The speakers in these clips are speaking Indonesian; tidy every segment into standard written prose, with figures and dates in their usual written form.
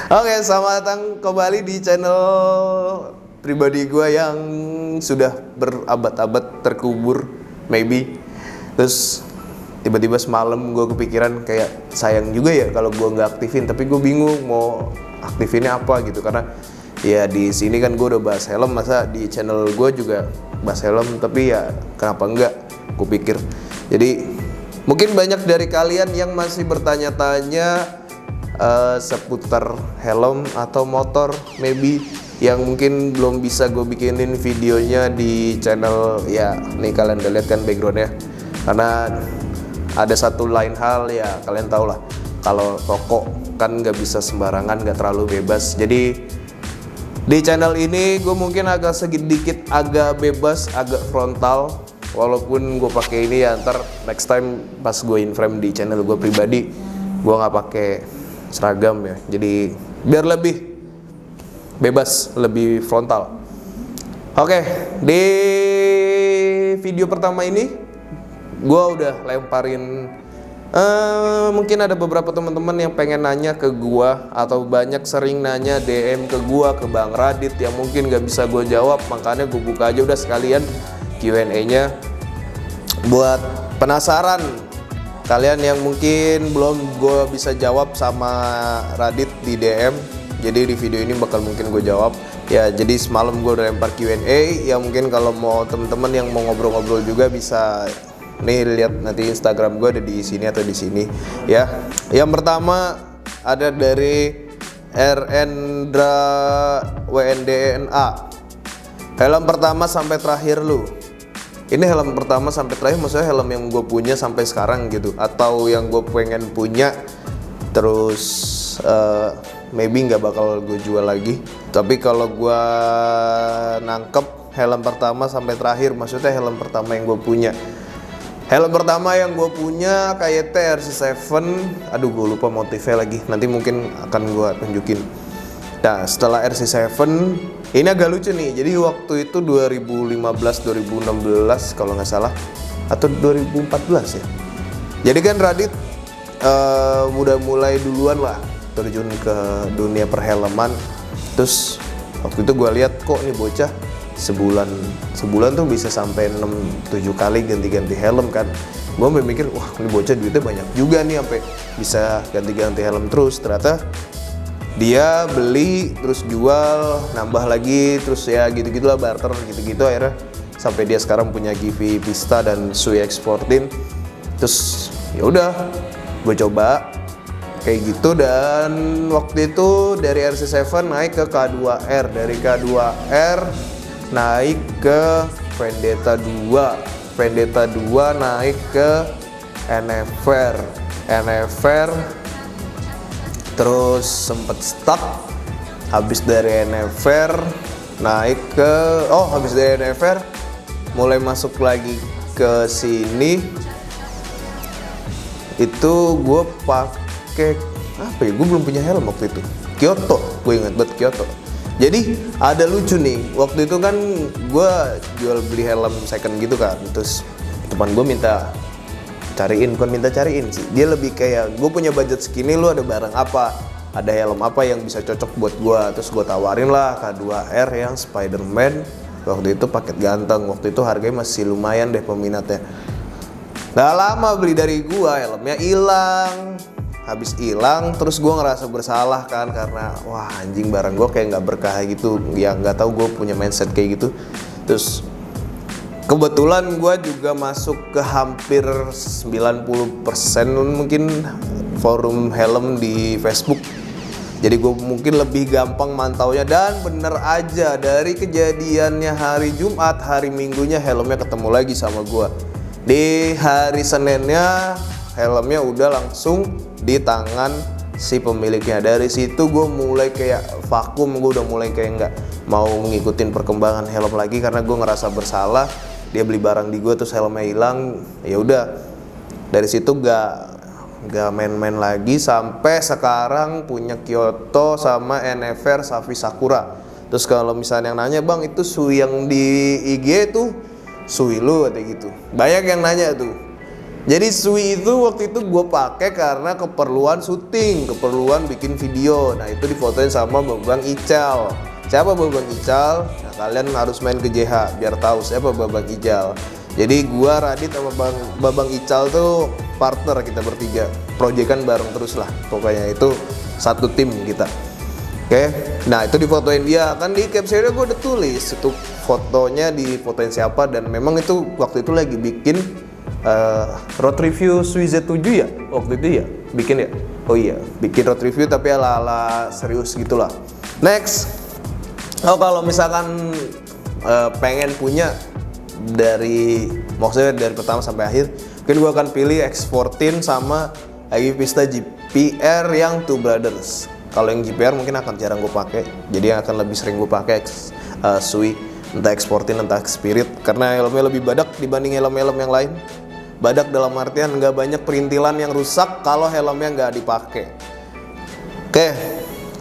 Oke, selamat datang kembali di channel pribadi gue yang sudah berabad-abad terkubur, maybe. Terus tiba-tiba semalam gue kepikiran kayak sayang juga ya kalau gue nggak aktifin, tapi gue bingung mau aktifinnya apa gitu, karena ya di sini kan gue udah bahas helm, masa di channel gue juga bahas helm, tapi ya kenapa enggak, gue pikir. Jadi mungkin banyak dari kalian yang masih bertanya-tanya seputar helm atau motor, maybe, yang mungkin belum bisa gue bikinin videonya di channel. Ya nih kalian udah lihat kan backgroundnya, karena ada satu lain hal ya, kalian tau lah kalau toko kan nggak bisa sembarangan, nggak terlalu bebas. Jadi di channel ini gue mungkin agak sedikit agak bebas, agak frontal, walaupun gue pakai ini ya, ntar next time pas gue in frame di channel gue pribadi gue nggak pakai seragam ya, jadi biar lebih bebas, lebih frontal. Oke, di video pertama ini gue udah lemparin, mungkin ada beberapa teman-teman yang pengen nanya ke gue, atau banyak sering nanya DM ke gue, ke Bang Radit, yang mungkin gak bisa gue jawab, makanya gue buka aja udah sekalian Q&A-nya buat penasaran kalian yang mungkin belum gue bisa jawab sama Radit di DM. Jadi di video ini bakal mungkin gue jawab ya. Jadi semalam gue udah lempar Q&A ya, mungkin kalau mau temen-temen yang mau ngobrol-ngobrol juga bisa nih lihat nanti Instagram gue ada di sini atau di sini ya. Yang pertama ada dari Rendra WNDNA. Helm pertama sampai terakhir lu. Ini helm pertama sampai terakhir maksudnya helm yang gue punya sampai sekarang gitu, atau yang gue pengen punya terus maybe nggak bakal gue jual lagi. Tapi kalau gue nangkep helm pertama sampai terakhir, maksudnya helm pertama yang gue punya. Helm pertama yang gue punya KYT RC7. Aduh gue lupa motifnya lagi, nanti mungkin akan gue tunjukin. Nah setelah RC7 ini agak lucu nih. Jadi waktu itu 2015-2016 kalau nggak salah, atau 2014 ya. Jadi kan Radit udah mulai duluan lah terjun ke dunia perhelman. Terus waktu itu gue lihat kok nih bocah sebulan tuh bisa sampai 6-7 kali ganti-ganti helm kan. Gue mikir wah ini bocah duitnya banyak juga nih, sampai bisa ganti-ganti helm terus. Ternyata dia beli terus jual, nambah lagi, terus ya gitu-gitulah, barter gitu-gitu, akhirnya sampai dia sekarang punya Givi Pista dan Sui X14. Terus ya udah gue coba kayak gitu, dan waktu itu dari RC7 naik ke K2R, dari K2R naik ke Vendetta 2, Vendetta 2 naik ke NFR, terus sempet stuck. Habis dari NFR naik ke habis dari NFR mulai masuk lagi ke sini. Itu gue pakai apa ya, gue belum punya helm waktu itu, Kyoto, gue inget banget Kyoto. Jadi ada lucu nih, waktu itu kan gue jual beli helm second gitu kan. Terus teman gue minta cariin sih, dia lebih kayak gue punya budget segini, lu ada barang apa, ada helm apa yang bisa cocok buat gue. Terus gue tawarin lah K2R yang Spiderman, waktu itu paket ganteng, waktu itu harganya masih lumayan deh peminatnya. Gak lama beli dari gue, helmnya hilang. Habis hilang terus gue ngerasa bersalah kan, karena wah anjing barang gue kayak nggak berkah gitu ya, nggak tahu gue punya mindset kayak gitu. Terus kebetulan gue juga masuk ke hampir 90% mungkin forum helm di Facebook. Jadi gue mungkin lebih gampang mantaunya, dan bener aja dari kejadiannya hari Jumat, hari Minggunya helmnya ketemu lagi sama gue. Di hari Seninnya helmnya udah langsung di tangan si pemiliknya. Dari situ gue mulai kayak vakum, gue udah mulai kayak nggak mau ngikutin perkembangan helm lagi, karena gue ngerasa bersalah. Dia beli barang di gue terus helmnya hilang, ya udah dari situ gak main-main lagi, sampai sekarang punya Kyoto sama NFR Safi Sakura. Terus kalau misalnya yang nanya, bang itu Sui yang di IG tuh Sui lu, kayak gitu, banyak yang nanya tuh. Jadi Sui itu waktu itu gue pakai karena keperluan syuting, keperluan bikin video. Nah itu difotoin sama Babang Ical. Siapa Babang Ical? Nah kalian harus main ke JH biar tahu siapa Babang Ical. Jadi gue, Radit sama Babang Ical tuh partner kita bertiga, proyekan bareng terus lah. Pokoknya itu satu tim kita. Oke, nah itu difotoin dia, kan di captionnya gue udah tulis itu fotonya difotoin siapa, dan memang itu waktu itu lagi bikin road review Sui Z7 ya, waktu itu ya, bikin ya, oh iya, bikin road review tapi ala-ala serius gitulah. Next, kalau misalkan pengen punya dari, maksudnya dari pertama sampai akhir, mungkin gue akan pilih X14 sama Agivista GPR yang Two Brothers. Kalau yang GPR mungkin akan jarang gue pakai, jadi akan lebih sering gue pakai Sui, entah X14 entah Spirit, karena helmnya lebih badak dibanding helm-helm yang lain. Badak dalam artian nggak banyak perintilan yang rusak kalau helmnya nggak dipakai. Oke,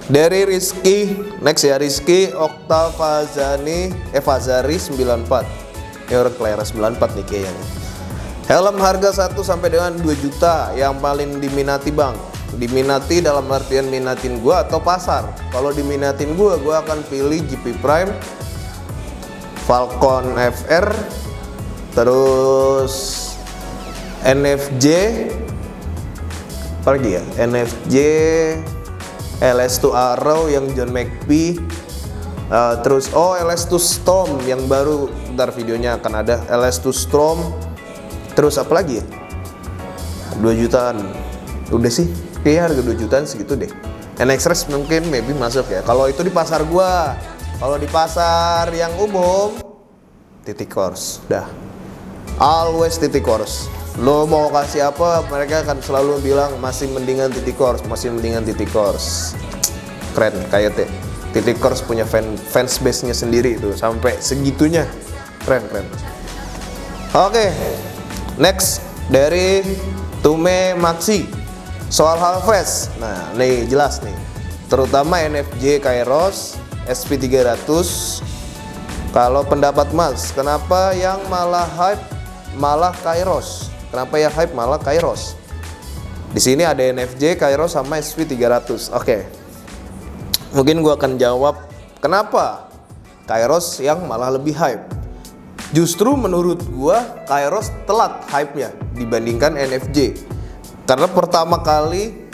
dari Rizky, next ya, Rizky Oktavazani Fazari 94. Ini orang Clara 94 nih kayaknya. Helm harga 1 sampai dengan 2 juta yang paling diminati bang. Diminati dalam artian minatin gua atau pasar. Kalau diminatin gua akan pilih GP Prime, Falcon FR, terus NFJ, apa lagi ya? NFJ, LS2 Arrow yang John McPhee, terus LS2 Storm yang baru, ntar videonya akan ada LS2 Storm. Terus apa lagi ya? 2 jutaan. Udah sih, kayak harga 2 jutaan segitu deh. NX Race mungkin maybe masuk ya. Kalau itu di pasar gua. Kalau di pasar yang umum, titik course. Dah. Always titik course. Lo mau kasih apa, mereka akan selalu bilang masih mendingan titik course, masih mendingan titik course. Keren kayak titik course punya fans base-nya sendiri itu sampai segitunya. Keren. Oke. Next dari Tume Maxi soal Halfest. Nah, nih jelas nih. Terutama NFJ Kairos SP300. Kalau pendapat Mas, kenapa yang malah hype malah Kairos? Kenapa yang hype malah Kairos? Di sini ada NFJ Kairos sama SP300. Oke. Mungkin gua akan jawab kenapa Kairos yang malah lebih hype. Justru menurut gua Kairos telat hype-nya dibandingkan NFJ. Karena pertama kali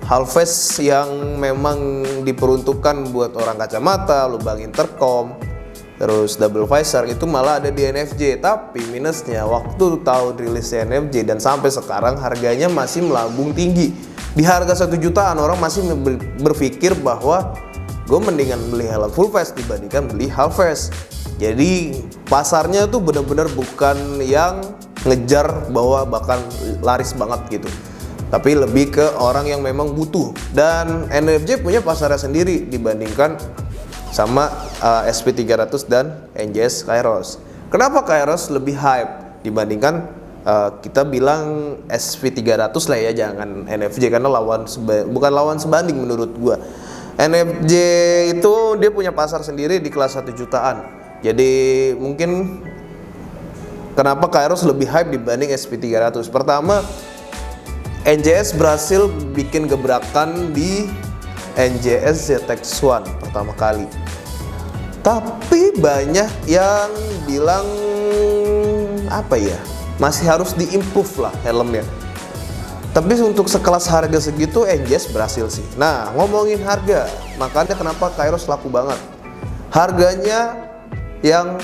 Halfest yang memang diperuntukkan buat orang kacamata, lubang intercom, terus double visor itu malah ada di NFJ. Tapi minusnya waktu tahun rilisnya NFJ dan sampai sekarang harganya masih melambung tinggi. Di harga 1 jutaan orang masih berpikir bahwa gue mendingan beli helm full face dibandingkan beli Halfest. Jadi pasarnya tuh bener-bener bukan yang ngejar bahwa bahkan laris banget gitu, tapi lebih ke orang yang memang butuh. Dan NFJ punya pasarnya sendiri dibandingkan sama SP300 dan NJS Kairos. Kenapa Kairos lebih hype dibandingkan kita bilang SP300 lah ya, jangan NFJ, karena bukan lawan sebanding menurut gua. NFJ itu dia punya pasar sendiri di kelas 1 jutaan. Jadi mungkin kenapa Kairos lebih hype dibanding SP300? Pertama, NJS berhasil bikin gebrakan di NJS ZX1 pertama kali. Tapi banyak yang bilang apa ya? Masih harus diimprove lah helmnya. Tapi untuk sekelas harga segitu NJS berhasil sih. Nah, ngomongin harga, makanya kenapa Kairos laku banget. Harganya yang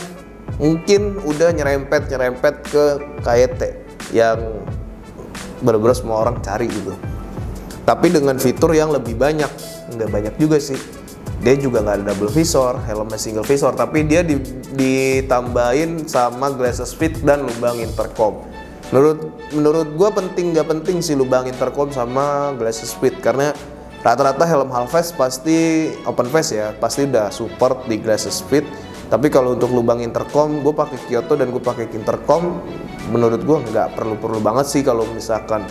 mungkin udah nyerempet ke KYT yang bener-bener semua orang cari gitu. Tapi dengan fitur yang lebih banyak, nggak banyak juga sih. Dia juga nggak ada double visor, helmnya single visor, tapi dia ditambahin sama glasses fit dan lubang intercom. Menurut gua penting nggak penting sih lubang intercom sama glasses fit, karena rata-rata helm Halfest pasti open face ya, pasti udah support di glasses fit. Tapi kalau untuk lubang intercom, gue pakai Kyoto dan gue pakai intercom, menurut gue nggak perlu banget sih. Kalau misalkan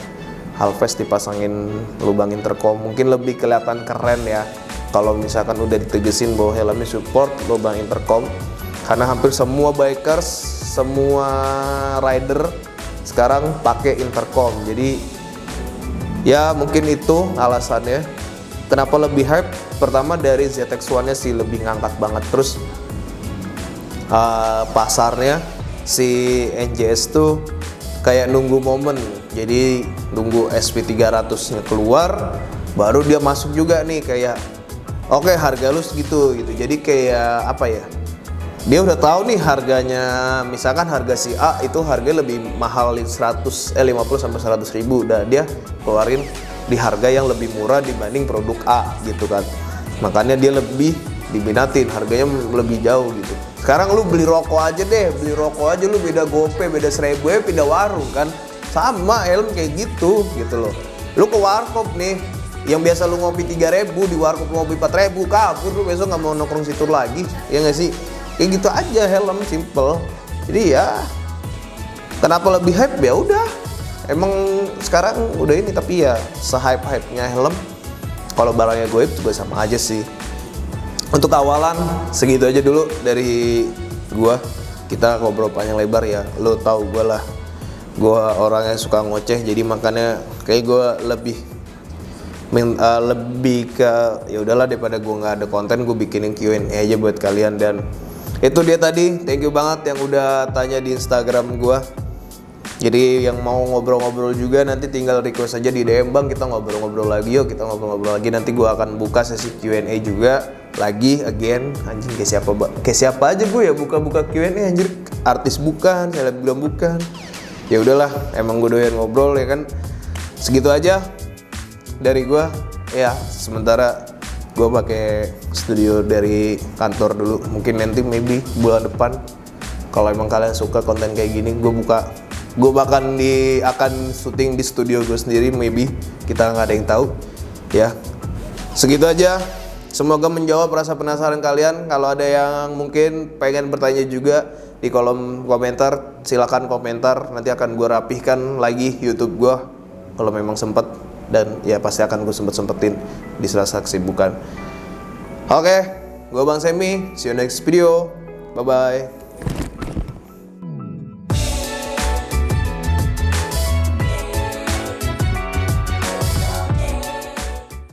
Halfest dipasangin lubang intercom, mungkin lebih kelihatan keren ya. Kalau misalkan udah ditegesin bahwa helmnya support lubang intercom, karena hampir semua bikers, semua rider sekarang pakai intercom. Jadi ya mungkin itu alasannya kenapa lebih hype. Pertama dari ZX1 nya sih lebih ngangkat banget. Terus pasarnya si NJS tuh kayak nunggu momen. Jadi nunggu SP300 nya keluar baru dia masuk juga nih, kayak oke, harga lu segitu gitu. Jadi kayak apa ya, dia udah tahu nih harganya, misalkan harga si A itu harga lebih mahal 50 sampai 100 ribu, dan dia keluarin di harga yang lebih murah dibanding produk A gitu kan. Makanya dia lebih diminatin, harganya lebih jauh gitu. Sekarang lu beli rokok aja deh, lu beda gope, beda 1000 ya pindah warung kan. Sama helm kayak gitu loh. Lu ke warkop nih, yang biasa lu ngopi 3.000 di warkop ngopi 4.000, kabur lu, besok nggak mau nongkrong situ lagi, ya nggak sih? Kayak gitu aja helm, simple. Jadi ya kenapa lebih hype, ya udah emang sekarang udah ini. Tapi ya se-hype-hype-nya helm, kalau barangnya goib juga sama aja sih. Untuk awalan segitu aja dulu dari gua. Kita ngobrol panjang lebar ya, lo tahu gua lah, gua orang yang suka ngoceh, jadi makanya kayak gua lebih ke ya udahlah, daripada gua nggak ada konten, gua bikinin Q&A aja buat kalian. Dan itu dia tadi, thank you banget yang udah tanya di Instagram gua. Jadi yang mau ngobrol-ngobrol juga nanti tinggal request aja di DM, Bang, kita ngobrol-ngobrol lagi yuk, kita ngobrol-ngobrol lagi. Nanti gua akan buka sesi Q&A juga lagi, again. Anjing, kayak siapa aja gue ya buka-buka Q&A, anjir. Artis bukan, selebgram bukan. Ya udahlah, emang gue doyan ngobrol ya kan. Segitu aja dari gue ya. Sementara gue pakai studio dari kantor dulu. Mungkin nanti maybe bulan depan kalau emang kalian suka konten kayak gini, gue akan syuting di studio gue sendiri, maybe. Kita nggak ada yang tahu ya. Segitu aja. Semoga menjawab rasa penasaran kalian. Kalau ada yang mungkin pengen bertanya juga di kolom komentar, silakan komentar. Nanti akan gue rapihkan lagi YouTube gue kalau memang sempet. Dan ya pasti akan gue sempetin di sela-sela kesibukan. Oke, gue Bang Semi. See you next video. Bye bye.